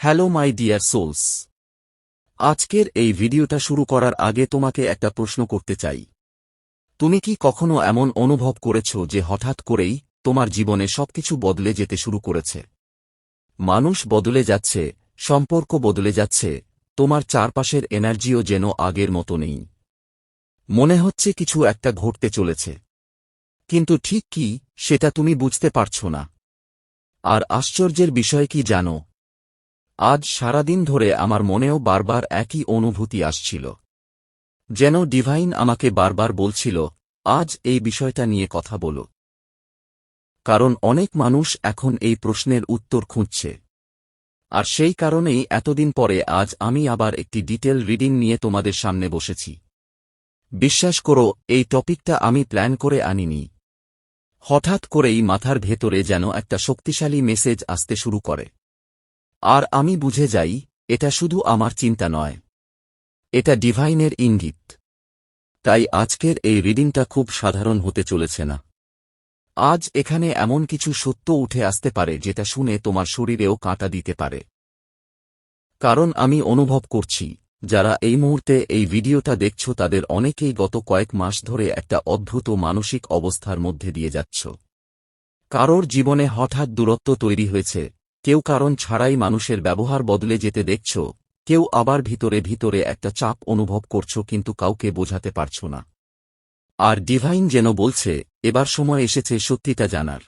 Hello my dear sols. আজকের এই ভিডিওটা শুরু করার আগে তোমাকে একটা প্রশ্ন করতে চাই। তুমি কি কখনো এমন অনুভব করেছ যে হঠাৎ করেই তোমার জীবনে সবকিছু বদলে যেতে শুরু করেছে? মানুষ বদলে যাচ্ছে, সম্পর্ক বদলে যাচ্ছে, তোমার চারপাশের এনার্জিও যেন আগের মতো নেই। মনে হচ্ছে কিছু একটা ঘটতে চলেছে, কিন্তু ঠিক কি সেটা তুমি বুঝতে পারছ না। আর আশ্চর্যের বিষয় কি জানো? আজ সারাদিন ধরে আমার মনেও বারবার একই অনুভূতি আসছিল, যেন ডিভাইন আমাকে বারবার বলছিল, আজ এই বিষয়টা নিয়ে কথা বলো। কারণ অনেক মানুষ এখন এই প্রশ্নের উত্তর খুঁজছে। আর সেই কারণেই এতদিন পরে আজ আমি আবার একটি ডিটেল রিডিং নিয়ে তোমাদের সামনে বসেছি। বিশ্বাস করো, এই টপিকটা আমি প্ল্যান করে আনিনি। হঠাৎ করেই মাথার ভেতরে যেন একটা শক্তিশালী মেসেজ আসতে শুরু করে। আর আমি বুঝে যাই, এটা শুধু আমার চিন্তা নয়, এটা ডিভাইনের ইঙ্গিত। তাই আজকের এই রিডিংটা খুব সাধারণ হতে চলেছে না। আজ এখানে এমন কিছু সত্য উঠে আসতে পারে যেটা শুনে তোমার শরীরেও কাঁটা দিতে পারে। কারণ আমি অনুভব করছি, যারা এই মুহূর্তে এই ভিডিওটা দেখছ তাদের অনেকেই গত কয়েক মাস ধরে একটা অদ্ভুত মানসিক অবস্থার মধ্যে দিয়ে যাচ্ছ। কারোর জীবনে হঠাৎ দূরত্ব তৈরি হয়েছে, কেউ কারণ ছাড়াই মানুষের ব্যবহার বদলে যেতে দেখছ, কেউ আবার ভিতরে ভিতরে একটা চাপ অনুভব করছ কিন্তু কাউকে বোঝাতে পারছ না। আর ডিভাইন যেন বলছে, এবার সময় এসেছে সত্যিটা জানার।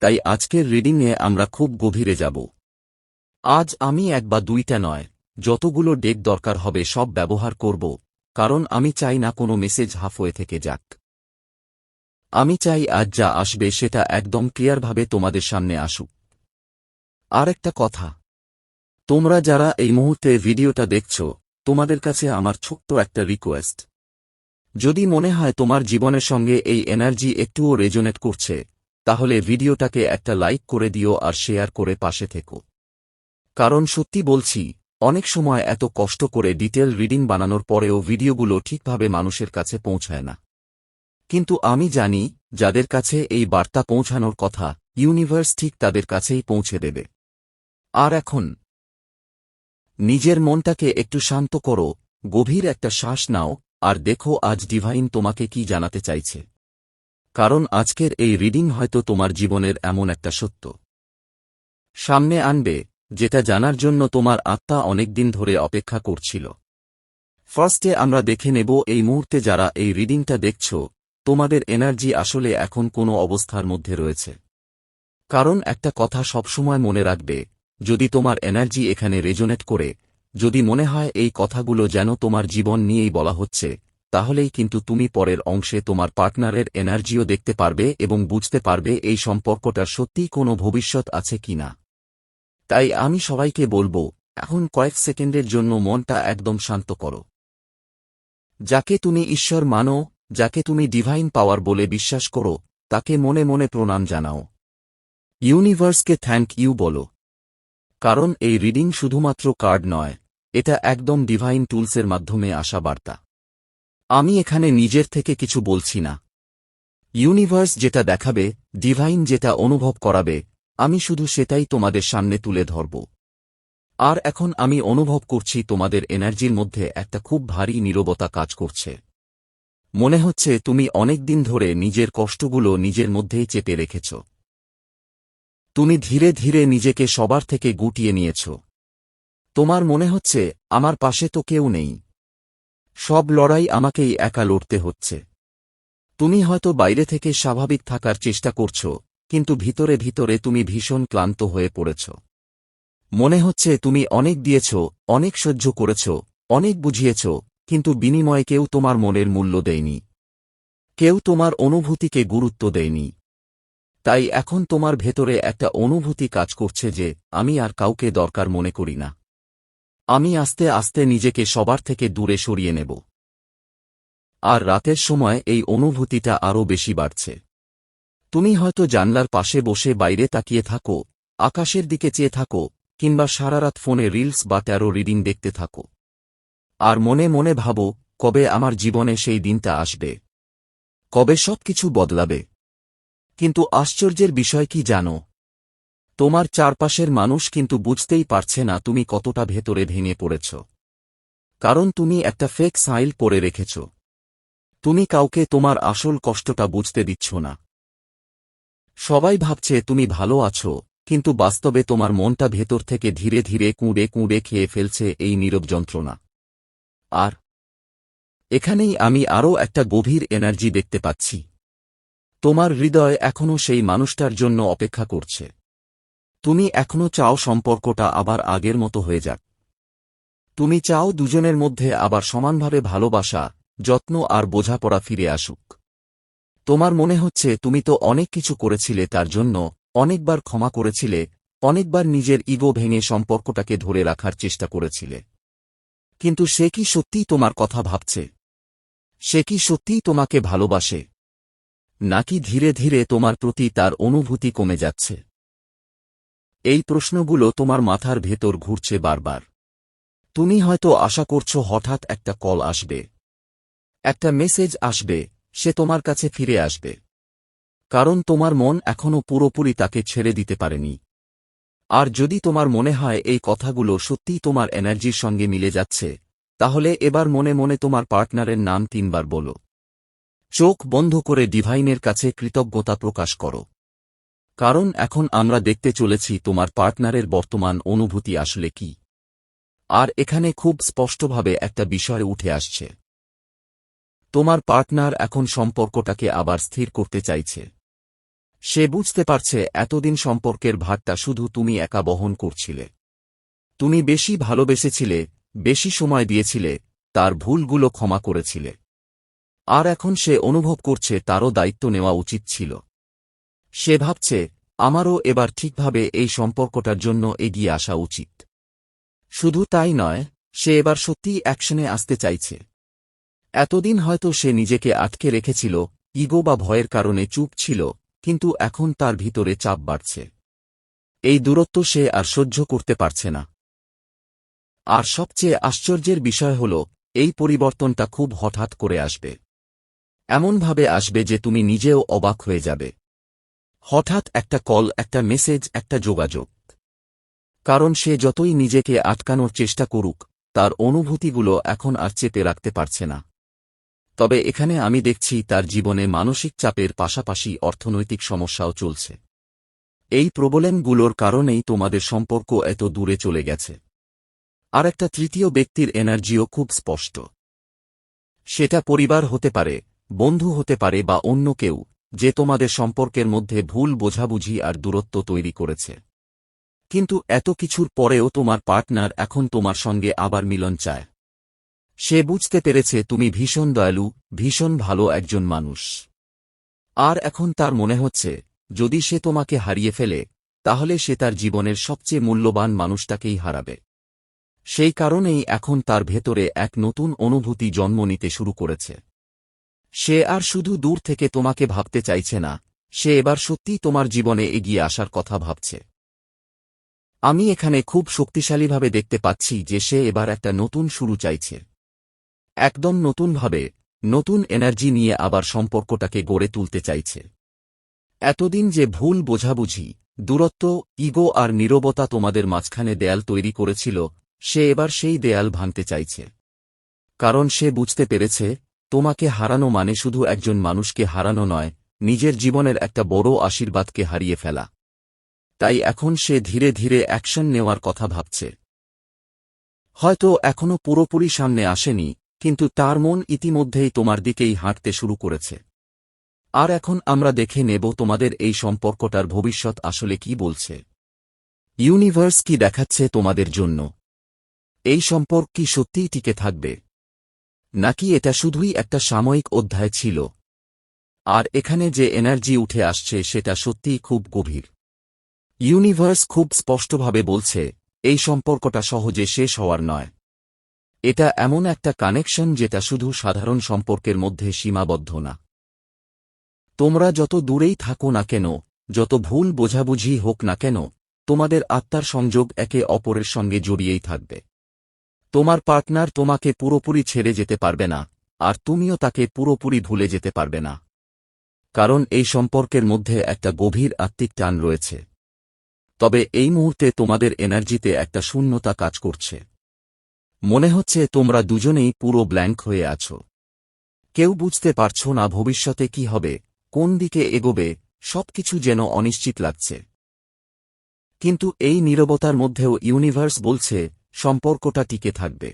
তাই আজকের রিডিংয়ে আমরা খুব গভীরে যাব। আজ আমি এক বা দুইটা নয়, যতগুলো ডেক দরকার হবে সব ব্যবহার করব, কারণ আমি চাই না কোনো মেসেজ হাফওয়ে থেকে যাক। আমি চাই আজ যা আসবে সেটা একদম ক্লিয়ারভাবে তোমাদের সামনে আসুক। আর একটা কথা, তোমরা যারা এই মুহূর্তে ভিডিওটা দেখছ, তোমাদের কাছে আমার ছোট্ট একটা রিকোয়েস্ট। যদি মনে হয় তোমার জীবনের সঙ্গে এই এনার্জি একটুও রেজোনেট করছে, তাহলে ভিডিওটাকে একটা লাইক করে দিও আর শেয়ার করে পাশে থেকো। কারণ সত্যি বলছি, অনেক সময় এত কষ্ট করে ডিটেল রিডিং বানানোর পরেও ভিডিওগুলো ঠিকভাবে মানুষের কাছে পৌঁছায় না। কিন্তু আমি জানি, যাদের কাছে এই বার্তা পৌঁছানোর কথা, ইউনিভার্স ঠিক তাদের কাছেই পৌঁছে দেবে। আর এখন নিজের মনটাকে একটু শান্ত করো, গভীর একটা শ্বাস নাও, আর দেখো আজ ডিভাইন তোমাকে কি জানাতে চাইছে। কারণ আজকের এই রিডিং হয়তো তোমার জীবনের এমন একটা সত্য সামনে আনবে, যেটা জানার জন্য তোমার আত্মা অনেকদিন ধরে অপেক্ষা করছিল। ফার্স্টে আমরা দেখে নেব এই মুহূর্তে যারা এই রিডিংটা দেখছ, তোমাদের এনার্জি আসলে এখন কোনো অবস্থার মধ্যে রয়েছে। কারণ একটা কথা সবসময় মনে রাখবে, যদি তোমার এনার্জি এখানে রেজোনেট করে, যদি মনে হয় এই কথাগুলো যেন তোমার জীবন নিয়েই বলা হচ্ছে, তাহলেই কিন্তু তুমি পরের অংশে তোমার পার্টনারের এনার্জিও দেখতে পারবে এবং বুঝতে পারবে এই সম্পর্কটার সত্যিই কোনো ভবিষ্যৎ আছে কিনা। তাই আমি সবাইকে বলবো, এখন কয়েক সেকেন্ডের জন্য মনটা একদম শান্ত করো। যাকে তুমি ঈশ্বর মানো, যাকে তুমি ডিভাইন পাওয়ার বলে বিশ্বাস করো, তাকে মনে মনে প্রণাম জানাও। ইউনিভার্সকে থ্যাংক ইউ বলো। কারণ এই রিডিং শুধুমাত্র কার্ড নয়, এটা একদম ডিভাইন টুলসের মাধ্যমে আসা বার্তা। আমি এখানে নিজের থেকে কিছু বলছি না। ইউনিভার্স যেটা দেখাবে, ডিভাইন যেটা অনুভব করাবে, আমি শুধু সেটাই তোমাদের সামনে তুলে ধরব। আর এখন আমি অনুভব করছি তোমাদের এনার্জির মধ্যে একটা খুব ভারী নীরবতা কাজ করছে। মনে হচ্ছে তুমি অনেক দিন ধরে নিজের কষ্টগুলো নিজের মধ্যেই চেপে রেখেছ। তুমি ধীরে ধীরে নিজেকে সবার থেকে গুটিয়ে নিয়েছ। তোমার মনে হচ্ছে, আমার পাশে তো কেউ নেই, সব লড়াই আমাকেই একা লড়তে হচ্ছে। তুমি হয়তো বাইরে থেকে স্বাভাবিক থাকার চেষ্টা করছ, কিন্তু ভিতরে ভিতরে তুমি ভীষণ ক্লান্ত হয়ে পড়েছ। মনে হচ্ছে তুমি অনেক দিয়েছ, অনেক সহ্য করেছ, অনেক বুঝিয়েছ, কিন্তু বিনিময়ে কেউ তোমার মনের মূল্য দেয়নি। কেউ তোমার অনুভূতিকে গুরুত্ব দেয়নি। তাই এখন তোমার ভেতরে একটা অনুভূতি কাজ করছে যে, আমি আর কাউকে দরকার মনে করি না। আমি আস্তে আস্তে নিজেকে সবার থেকে দূরে সরিয়ে নেব। আর রাতের সময় এই অনুভূতিটা আরও বেশি বাড়ছে। তুমি হয়তো জানলার পাশে বসে বাইরে তাকিয়ে থাকো, আকাশের দিকে চেয়ে থাকো, কিংবা সারারাত ফোনে রিলস বা ট্যারো রিডিং দেখতে থাকো। আর মনে মনে ভাবো, কবে আমার জীবনে সেই দিনটা আসবে, কবে সবকিছু বদলাবে। কিন্তু আশ্চর্যের বিষয় কি জানো? তোমার চারপাশের মানুষ কিন্তু বুঝতেই পারছে না তুমি কতটা ভেতরে ভেঙে পড়েছ। কারণ তুমি একটা ফেক স্মাইল পরে রেখেছ। তুমি কাউকে তোমার আসল কষ্টটা বুঝতে দিচ্ছ না। সবাই ভাবছে তুমি ভালো আছো, কিন্তু বাস্তবে তোমার মনটা ভেতর থেকে ধীরে ধীরে কুঁড়ে কুঁড়ে খেয়ে ফেলছে এই নীরব যন্ত্রণা। আর এখানেই আমি আরও একটা গভীর এনার্জি দেখতে পাচ্ছি। তোমার হৃদয় এখনও সেই মানুষটার জন্য অপেক্ষা করছে। তুমি এখনও চাও সম্পর্কটা আবার আগের মতো হয়ে যাক। তুমি চাও দুজনের মধ্যে আবার সমানভাবে ভালোবাসা, যত্ন আর বোঝাপড়া ফিরে আসুক। তোমার মনে হচ্ছে তুমি তো অনেক কিছু করেছিলে তার জন্য, অনেকবার ক্ষমা করেছিলে, অনেকবার নিজের ইগো ভেঙে সম্পর্কটাকে ধরে রাখার চেষ্টা করেছিলে। কিন্তু সে কি সত্যিই তোমার কথা ভাবছে? সে কি সত্যিই তোমাকে ভালোবাসে? নাকি ধীরে ধীরে তোমার প্রতি তার অনুভূতি কমে যাচ্ছে? এই প্রশ্নগুলো তোমার মাথার ভেতর ঘুরছে বারবার। তুমি হয়তো আশা করছো হঠাৎ একটা কল আসবে, একটা মেসেজ আসবে, সে তোমার কাছে ফিরে আসবে। কারণ তোমার মন এখনও পুরোপুরি তাকে ছেড়ে দিতে পারেনি। আর যদি তোমার মনে হয় এই কথাগুলো সত্যিই তোমার এনার্জির সঙ্গে মিলে যাচ্ছে, তাহলে এবার মনে মনে তোমার পার্টনারের নাম 3 বার বলো। চোখ বন্ধ করে ডিভাইনের কাছে কৃতজ্ঞতা প্রকাশ করো। কারণ এখন আমরা দেখতে চলেছি তোমার পার্টনারের বর্তমান অনুভূতি আসলে কি। আর এখানে খুব স্পষ্টভাবে একটা বিষয় উঠে আসছে। তোমার পার্টনার এখন সম্পর্কটাকে আবার স্থির করতে চাইছে। সে বুঝতে পারছে এতদিন সম্পর্কের ভারটা শুধু তুমি একা বহন করছিলে। তুমি বেশি ভালোবেসেছিলে, বেশি সময় দিয়েছিলে, তার ভুলগুলো ক্ষমা করেছিলে। আর এখন সে অনুভব করছে তারও দায়িত্ব নেওয়া উচিত ছিল। সে ভাবছে, আমারও এবার ঠিকভাবে এই সম্পর্কটার জন্য এগিয়ে আসা উচিত। শুধু তাই নয়, সে এবার সত্যিই অ্যাকশনে আসতে চাইছে। এতদিন হয়তো সে নিজেকে আটকে রেখেছিল, ইগো বা ভয়ের কারণে চুপ ছিল, কিন্তু এখন তার ভিতরে চাপ বাড়ছে। এই দূরত্ব সে আর সহ্য করতে পারছে না। আর সবচেয়ে আশ্চর্যের বিষয় হল, এই পরিবর্তনটা খুব হঠাৎ করে আসবে। এমনভাবে আসবে যে তুমি নিজেও অবাক হয়ে যাবে। হঠাৎ একটা কল, একটা মেসেজ, একটা যোগাযোগ। কারণ সে যতই নিজেকে আটকানোর চেষ্টা করুক, তার অনুভূতিগুলো এখন আর চেপে রাখতে পারছে না। তবে এখানে আমি দেখছি তার জীবনে মানসিক চাপের পাশাপাশি অর্থনৈতিক সমস্যাও চলছে। এই প্রবলেমগুলোর কারণেই তোমাদের সম্পর্ক এত দূরে চলে গেছে। আর একটা তৃতীয় ব্যক্তির এনার্জিও খুব স্পষ্ট। সেটা পরিবার হতে পারে, বন্ধু হতে পারে বা অন্য কেউ, যে তোমাদের সম্পর্কের মধ্যে ভুল বোঝাবুঝি আর দূরত্ব তৈরি করেছে। কিন্তু এত কিছুর পরেও তোমার পার্টনার এখন তোমার সঙ্গে আবার মিলন চায়। সে বুঝতে পেরেছে তুমি ভীষণ দয়ালু, ভীষণ ভালো একজন মানুষ। আর এখন তার মনে হচ্ছে, যদি সে তোমাকে হারিয়ে ফেলে, তাহলে সে তার জীবনের সবচেয়ে মূল্যবান মানুষটাকেই হারাবে। সেই কারণেই এখন তার ভেতরে এক নতুন অনুভূতি জন্ম নিতে শুরু করেছে। সে আর শুধু দূর থেকে তোমাকে ভাবতে চাইছে না, সে এবার সত্যিই তোমার জীবনে এগিয়ে আসার কথা ভাবছে। আমি এখানে খুব শক্তিশালীভাবে দেখতে পাচ্ছি যে সে এবার একটা নতুন শুরু চাইছে। একদম নতুনভাবে, নতুন এনার্জি নিয়ে আবার সম্পর্কটাকে গড়ে তুলতে চাইছে। এতদিন যে ভুল বোঝাবুঝি, দূরত্ব, ইগো আর নীরবতা তোমাদের মাঝখানে দেয়াল তৈরি করেছিল, সে এবার সেই দেয়াল ভাঙতে চাইছে। কারণ সে বুঝতে পেরেছে, তোমাকে হারানো মানে শুধু একজন মানুষকে হারানো নয়, নিজের জীবনের একটা বড় আশীর্বাদকে হারিয়ে ফেলা। তাই এখন সে ধীরে ধীরে অ্যাকশন নেওয়ার কথা ভাবছে। হয়তো এখনো পুরোপুরি সামনে আসেনি, কিন্তু তার মন ইতিমধ্যেই তোমার দিকেই হাঁটতে শুরু করেছে। আর এখন আমরা দেখে নেব তোমাদের এই সম্পর্কটার ভবিষ্যৎ আসলে কি বলছে। ইউনিভার্স কি দেখাচ্ছে তোমাদের জন্য? এই সম্পর্ক কি সত্যিই টিকে থাকবে, নাকি এটা শুধুই একটা সাময়িক অধ্যায় ছিল? আর এখানে যে এনার্জি উঠে আসছে সেটা সত্যিই খুব গভীর। ইউনিভার্স খুব স্পষ্টভাবে বলছে, এই সম্পর্কটা সহজে শেষ হওয়ার নয়। এটা এমন একটা কানেকশন যেটা শুধু সাধারণ সম্পর্কের মধ্যে সীমাবদ্ধ না। তোমরা যত দূরেই থাকো না কেন, যত ভুল বোঝাবুঝি হোক না কেন, তোমাদের আত্মার সংযোগ একে অপরের সঙ্গে জড়িয়েই থাকবে। তোমার পার্টনার তোমাকে পুরোপুরি ছেড়ে যেতে পারবে না, আর তুমিও তাকে পুরোপুরি ভুলে যেতে পারবে না। কারণ এই সম্পর্কের মধ্যে একটা গভীর আত্মিক টান রয়েছে। তবে এই মুহূর্তে তোমাদের এনার্জিতে একটা শূন্যতা কাজ করছে। মনে হচ্ছে তোমরা দুজনেই পুরো ব্ল্যাঙ্ক হয়ে আছো। কেউ বুঝতে পারছো না ভবিষ্যতে কি হবে, কোন দিকে এগোবে, সবকিছু যেন অনিশ্চিত লাগছে। কিন্তু এই নীরবতার মধ্যেও ইউনিভার্স বলছে সম্পর্কটা টিকে থাকবে।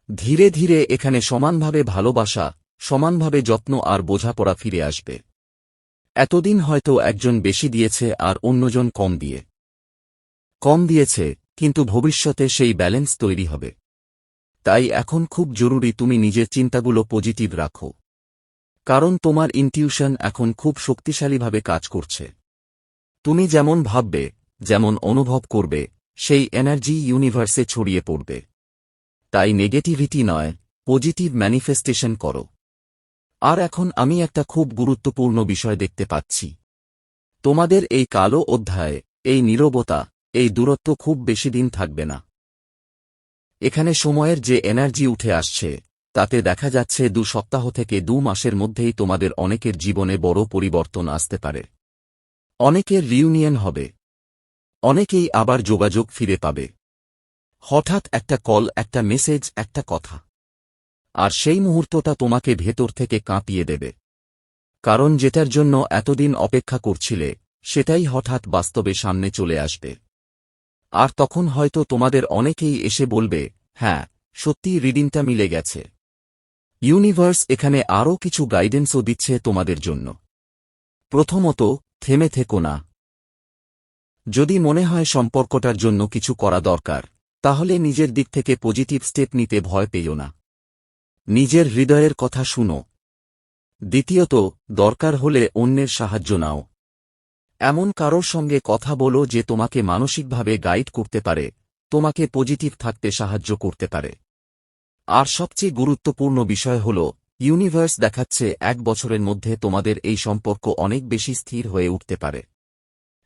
ধীরে ধীরে এখানে সমানভাবে ভালোবাসা, সমানভাবে যত্ন আর বোঝাপড়া ফিরে আসবে। এতদিন হয়তো একজন বেশি দিয়েছে আর অন্যজন কম দিয়েছে, কিন্তু ভবিষ্যতে সেই ব্যালেন্স তৈরি হবে। তাই এখন খুব জরুরি তুমি নিজের চিন্তাগুলো পজিটিভ রাখো। কারণ তোমার ইনটিউশন এখন খুব শক্তিশালীভাবে কাজ করছে। তুমি যেমন ভাববে, যেমন অনুভব করবে, সেই এনার্জি ইউনিভার্সে ছড়িয়ে পড়বে। তাই নেগেটিভিটি নয়, পজিটিভ ম্যানিফেস্টেশন করো। আর এখন আমি একটা খুব গুরুত্বপূর্ণ বিষয় দেখতে পাচ্ছি। তোমাদের এই কালো অধ্যায়, এই নীরবতা, এই দূরত্ব খুব বেশি দিন থাকবে না। এখানে সময়ের যে এনার্জি উঠে আসছে, তাতে দেখা যাচ্ছে 2 সপ্তাহ থেকে 2 মাসের মধ্যেই তোমাদের অনেকের জীবনে বড় পরিবর্তন আসতে পারে। অনেকের রিউনিয়ন হবে। অনেকেই আবার যোগাযোগ ফিরে পাবে। হঠাৎ একটা কল, একটা মেসেজ, একটা কথা। আর সেই মুহূর্তটা তোমাকে ভেতর থেকে কাঁপিয়ে দেবে। কারণ যেটার জন্য এতদিন অপেক্ষা করছিলে, সেটাই হঠাৎ বাস্তবে সামনে চলে আসবে। আর তখন হয়তো তোমাদের অনেকেই এসে বলবে, হ্যাঁ, সত্যি রিডিংটা মিলে গেছে। ইউনিভার্স এখানে আরও কিছু গাইডেন্সও দিচ্ছে তোমাদের জন্য। প্রথমত, থেমে থেকো না। যদি মনে হয় সম্পর্কটার জন্য কিছু করা দরকার, তাহলে নিজের দিক থেকে পজিটিভ স্টেপ নিতে ভয় পেও না। নিজের হৃদয়ের কথা শুনো। দ্বিতীয়ত, দরকার হলে অন্যের সাহায্য নাও। এমন কারোর সঙ্গে কথা বলো যে তোমাকে মানসিকভাবে গাইড করতে পারে, তোমাকে পজিটিভ থাকতে সাহায্য করতে পারে। আর সবচেয়ে গুরুত্বপূর্ণ বিষয় হল, ইউনিভার্স দেখাচ্ছে 1 বছরের মধ্যে তোমাদের এই সম্পর্ক অনেক বেশি স্থির হয়ে উঠতে পারে।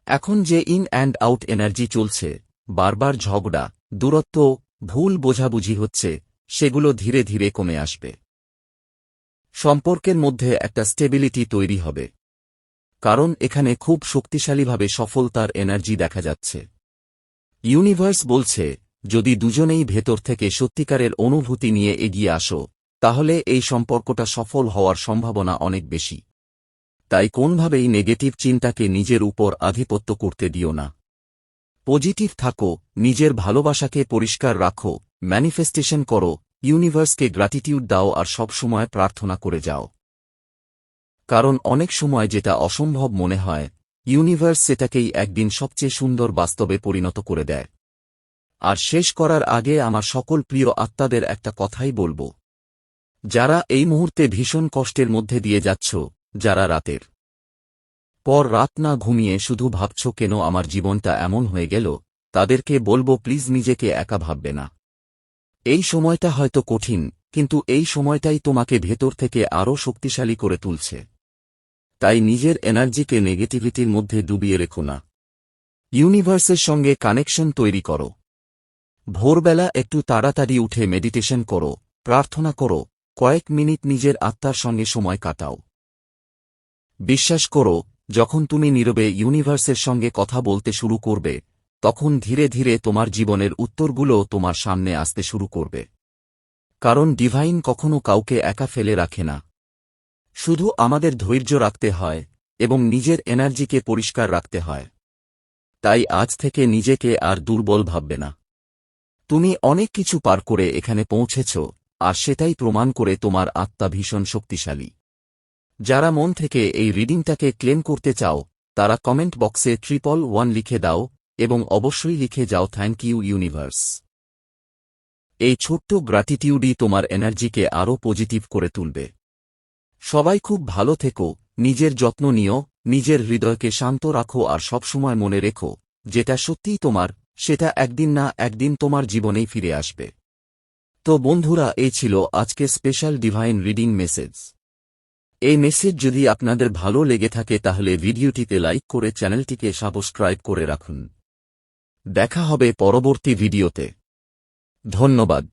এখন যে ইন অ্যান্ড আউট এনার্জি চলছে, বারবার ঝগড়া, দূরত্ব, ভুল বোঝাবুঝি হচ্ছে, সেগুলো ধীরে ধীরে কমে আসবে। সম্পর্কের মধ্যে একটা স্টেবিলিটি তৈরি হবে। কারণ এখানে খুব শক্তিশালীভাবে সফলতার এনার্জি দেখা যাচ্ছে। ইউনিভার্স বলছে, যদি দুজনেই ভেতর থেকে সত্যিকারের অনুভূতি নিয়ে এগিয়ে আসো, তাহলে এই সম্পর্কটা সফল হওয়ার সম্ভাবনা অনেক বেশি। তাই কোনভাবেই নেগেটিভ চিন্তাকে নিজের উপর আধিপত্য করতে দিও না। পজিটিভ থাকো, নিজের ভালোবাসাকে পরিষ্কার রাখো, ম্যানিফেস্টেশন করো, ইউনিভার্সকে গ্র্যাটিটিউড দাও আর সব সময় প্রার্থনা করে যাও। কারণ অনেক সময় যেটা অসম্ভব মনে হয়, ইউনিভার্স সেটাকেই একদিন সবচেয়ে সুন্দর বাস্তবে পরিণত করে দেয়। আর শেষ করার আগে আমার সকল প্রিয় আত্মাদের একটা কথাই বলবো। যারা এই মুহূর্তে ভীষণ কষ্টের মধ্যে দিয়ে যাচ্ছ, যারা রাতের পর রাত না ঘুমিয়ে শুধু ভাবছ কেন আমার জীবনটা এমন হয়ে গেল, তাদেরকে বলবো প্লিজ নিজেকে একা ভাববে না। এই সময়টা হয়তো কঠিন, কিন্তু এই সময়টাই তোমাকে ভেতর থেকে আরও শক্তিশালী করে তুলছে। তাই নিজের এনার্জিকে নেগেটিভিটির মধ্যে ডুবিয়ে রেখো না। ইউনিভার্সের সঙ্গে কানেকশন তৈরি করো। ভোরবেলা একটু তাড়াতাড়ি উঠে মেডিটেশন করো, প্রার্থনা করো, কয়েক মিনিট নিজের আত্মার সঙ্গে সময় কাটাও। বিশ্বাস করো, যখন তুমি নীরবে ইউনিভার্সের সঙ্গে কথা বলতে শুরু করবে, তখন ধীরে ধীরে তোমার জীবনের উত্তরগুলো তোমার সামনে আসতে শুরু করবে। কারণ ডিভাইন কখনো কাউকে একা ফেলে রাখে না। শুধু আমাদের ধৈর্য রাখতে হয় এবং নিজের এনার্জিকে পরিষ্কার রাখতে হয়। তাই আজ থেকে নিজেকে আর দুর্বল ভাববে না। তুমি অনেক কিছু পার করে এখানে পৌঁছেছ, আর সেটাই প্রমাণ করে তোমার আত্মা ভীষণ শক্তিশালী। যারা মন থেকে এই রিডিংটাকে ক্লেম করতে চাও, তারা কমেন্ট বক্সে 111 লিখে দাও এবং অবশ্যই লিখে যাও থ্যাংক ইউ ইউনিভার্স। এই ছোট্ট গ্র্যাটিটিউডই তোমার এনার্জিকে আরও পজিটিভ করে তুলবে। সবাই খুব ভালো থেকো, নিজের যত্ন নিও, নিজের হৃদয়কে শান্ত রাখো আর সবসময় মনে রেখো, যেটা সত্যিই তোমার, সেটা একদিন না একদিন তোমার জীবনেই ফিরে আসবে। তো বন্ধুরা, এই ছিল আজকে স্পেশাল ডিভাইন রিডিং মেসেজ। এই মেসেজ যদি আপনাদের ভালো লেগে থাকে তাহলে ভিডিওটিতে লাইক করে চ্যানেলটিকে সাবস্ক্রাইব করে রাখুন। দেখা হবে পরবর্তী ভিডিওতে। ধন্যবাদ।